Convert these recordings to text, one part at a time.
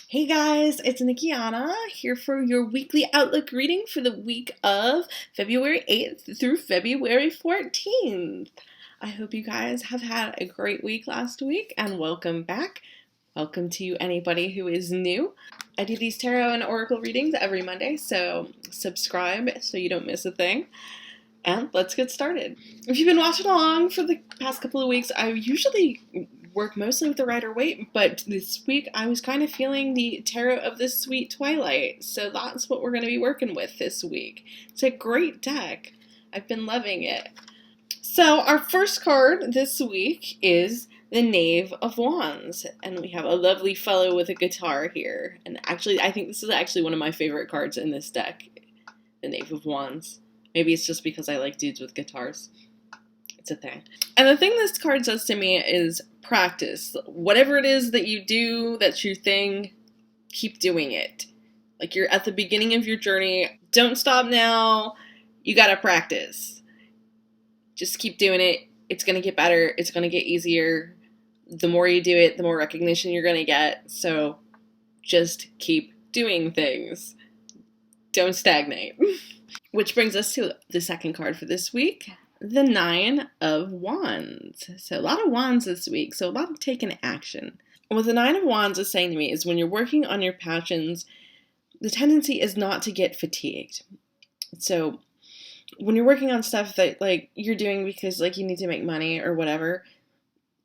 Hey guys, it's Nikiana here for your weekly Outlook reading for the week of February 8th through February 14th. I hope you guys have had a great week last week and welcome back. Welcome to anybody who is new. I do these tarot and oracle readings every Monday, so subscribe so you don't miss a thing. And let's get started. If you've been watching along for the past couple of weeks, I usually work mostly with the Rider-Waite, but this week I was kind of feeling the Tarot of the Sweet Twilight, so that's what we're going to be working with this week. It's a great deck. I've been loving it. So our first card this week is the Knave of Wands, and we have a lovely fellow with a guitar here. And actually, I think this is actually one of my favorite cards in this deck, the Knave of Wands. Maybe it's just because I like dudes with guitars. It's a thing. And the thing this card says to me is practice. Whatever it is that you do, that's your thing, keep doing it. Like you're at the beginning of your journey. Don't stop now. You gotta practice. Just keep doing it. It's gonna get better. It's gonna get easier. The more you do it, the more recognition you're gonna get. So just keep doing things. Don't stagnate. Which brings us to the second card for this week, the Nine of Wands. So a lot of wands this week, so a lot of taking action. And what the Nine of Wands is saying to me is when you're working on your passions, the tendency is not to get fatigued. So when you're working on stuff that like you're doing because like you need to make money or whatever,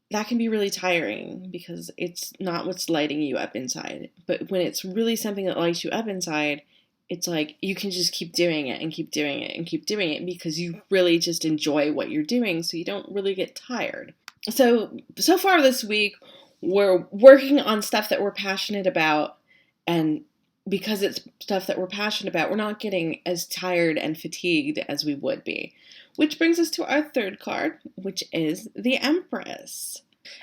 that can be really tiring because it's not what's lighting you up inside. But when it's really something that lights you up inside, it's like you can just keep doing it and keep doing it and keep doing it because you really just enjoy what you're doing, so you don't really get tired. So far this week, we're working on stuff that we're passionate about, and because it's stuff that we're passionate about, we're not getting as tired and fatigued as we would be. Which brings us to our third card, which is the Empress.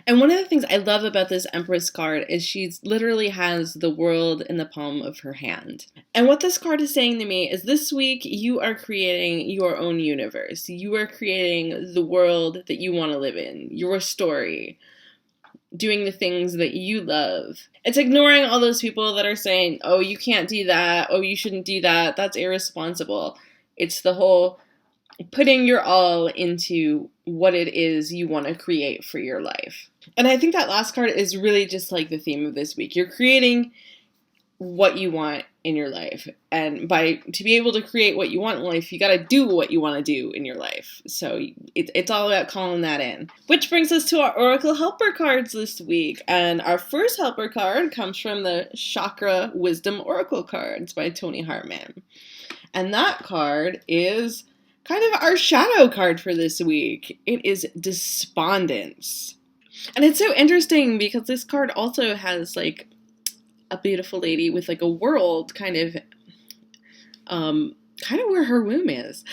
And one of the things I love about this Empress card is she literally has the world in the palm of her hand. And what this card is saying to me is this week you are creating your own universe. You are creating the world that you want to live in, your story, doing the things that you love. It's ignoring all those people that are saying, oh, you can't do that, oh, you shouldn't do that, that's irresponsible. It's the whole putting your all into what it is you want to create for your life. And I think that last card is really just like the theme of this week. You're creating what you want in your life. And to be able to create what you want in life, you got to do what you want to do in your life. So it's all about calling that in. Which brings us to our Oracle Helper cards this week. And our first Helper card comes from the Chakra Wisdom Oracle cards by Tony Hartman. And that card is kind of our shadow card for this week. It is Despondence. And it's so interesting because this card also has like a beautiful lady with like a world kind of where her womb is.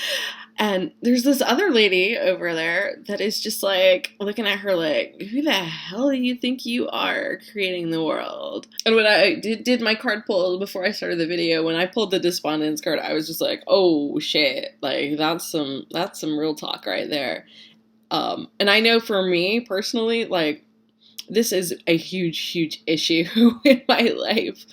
And there's this other lady over there that is just like looking at her like, who the hell do you think you are creating the world? And when I did my card pull before I started the video, when I pulled the Despondence card, I was just like, oh shit, like that's some real talk right there. And I know for me personally, like this is a huge issue in my life.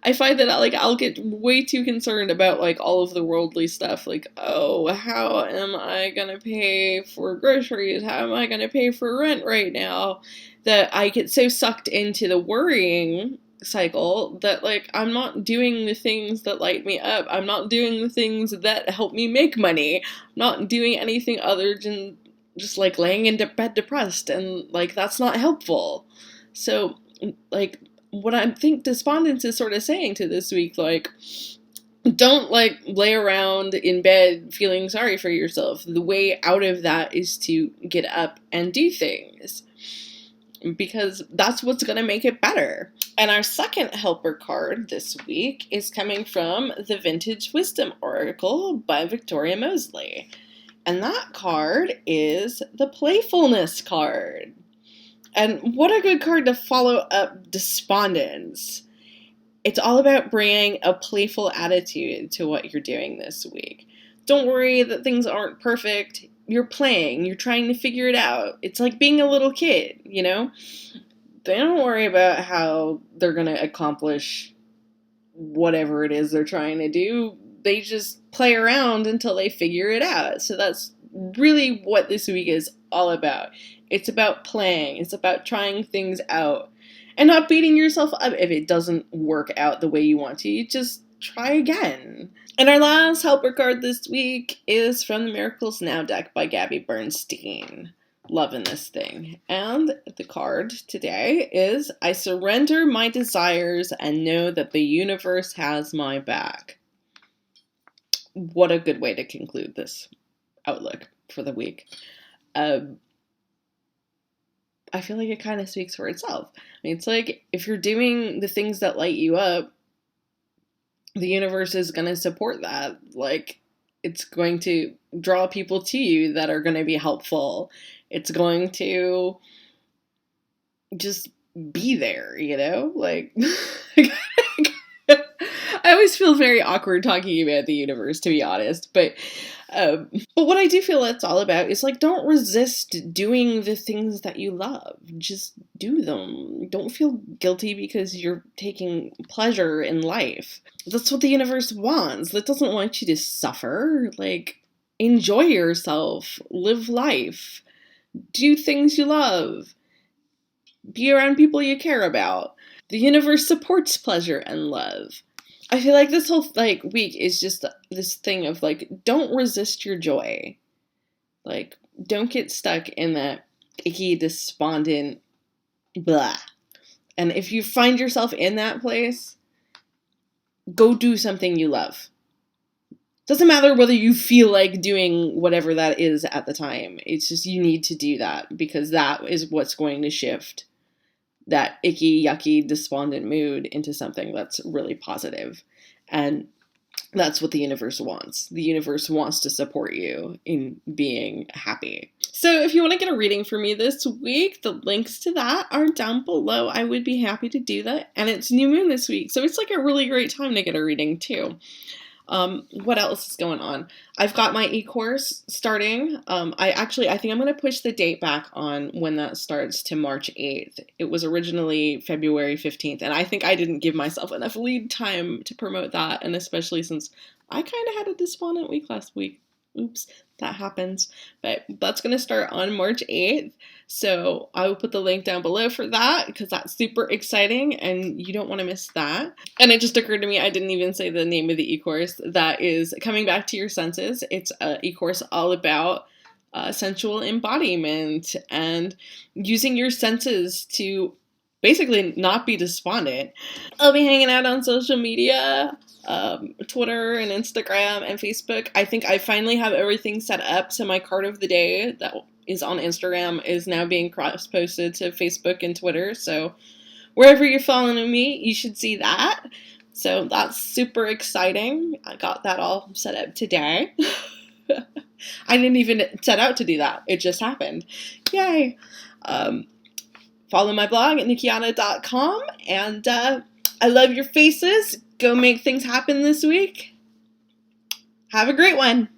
I find that I'll get way too concerned about like all of the worldly stuff. Like, oh, how am I gonna pay for groceries? How am I gonna pay for rent right now? That I get so sucked into the worrying cycle that like I'm not doing the things that light me up. I'm not doing the things that help me make money. I'm not doing anything other than just like laying in bed depressed, and like that's not helpful. So like what I think Despondence is sort of saying to this week, like, don't like lay around in bed feeling sorry for yourself. The way out of that is to get up and do things, because that's what's going to make it better. And our second helper card this week is coming from the Vintage Wisdom Oracle by Victoria Mosley. And that card is the Playfulness card. And what a good card to follow up Despondence. It's all about bringing a playful attitude to what you're doing this week. Don't worry that things aren't perfect. You're playing. You're trying to figure it out. It's like being a little kid, you know? they don't worry about how they're going to accomplish whatever it is they're trying to do. They just play around until they figure it out. So that's really what this week is all about. It's about playing. It's about trying things out and not beating yourself up if it doesn't work out the way you want to. You just try again. And our last helper card this week is from the Miracles Now deck by Gabby Bernstein. Loving this thing. And the card today is, I surrender my desires and know that the universe has my back. What a good way to conclude this outlook for the week. I feel like it kind of speaks for itself. I mean, it's like if you're doing the things that light you up, the universe is going to support that. Like, it's going to draw people to you that are going to be helpful. It's going to just be there, you know? Like, I always feel very awkward talking about the universe, to be honest. But what I do feel it's all about is, like, don't resist doing the things that you love. Just do them. Don't feel guilty because you're taking pleasure in life. That's what the universe wants. It doesn't want you to suffer. Like, enjoy yourself. Live life. Do things you love. Be around people you care about. The universe supports pleasure and love. I feel like this whole week is just this thing of don't resist your joy. Like, don't get stuck in that icky, despondent blah. And if you find yourself in that place, go do something you love. Doesn't matter whether you feel like doing whatever that is at the time. It's just you need to do that because that is what's going to shift that icky, yucky, despondent mood into something that's really positive. And that's what the universe wants. The universe wants to support you in being happy. So if you want to get a reading for me this week, the links to that are down below. I would be happy to do that. And it's new moon this week, so it's like a really great time to get a reading too. What else is going on? I've got my e-course starting. I think I'm going to push the date back on when that starts to March 8th. It was originally February 15th, and I think I didn't give myself enough lead time to promote that, and especially since I kind of had a despondent week last week. Oops, that happens. But that's going to start on March 8th. So I will put the link down below for that because that's super exciting and you don't want to miss that. And it just occurred to me, I didn't even say the name of the e-course. That is Coming Back to Your Senses. It's an e-course all about sensual embodiment and using your senses to basically not be despondent. I'll be hanging out on social media, Twitter and Instagram and Facebook. I think I finally have everything set up. So my card of the day that is on Instagram is now being cross-posted to Facebook and Twitter. So wherever you're following me, you should see that. So that's super exciting. I got that all set up today. I didn't even set out to do that. It just happened. Yay. Follow my blog at nikiana.com, and I love your faces. Go make things happen this week. Have a great one.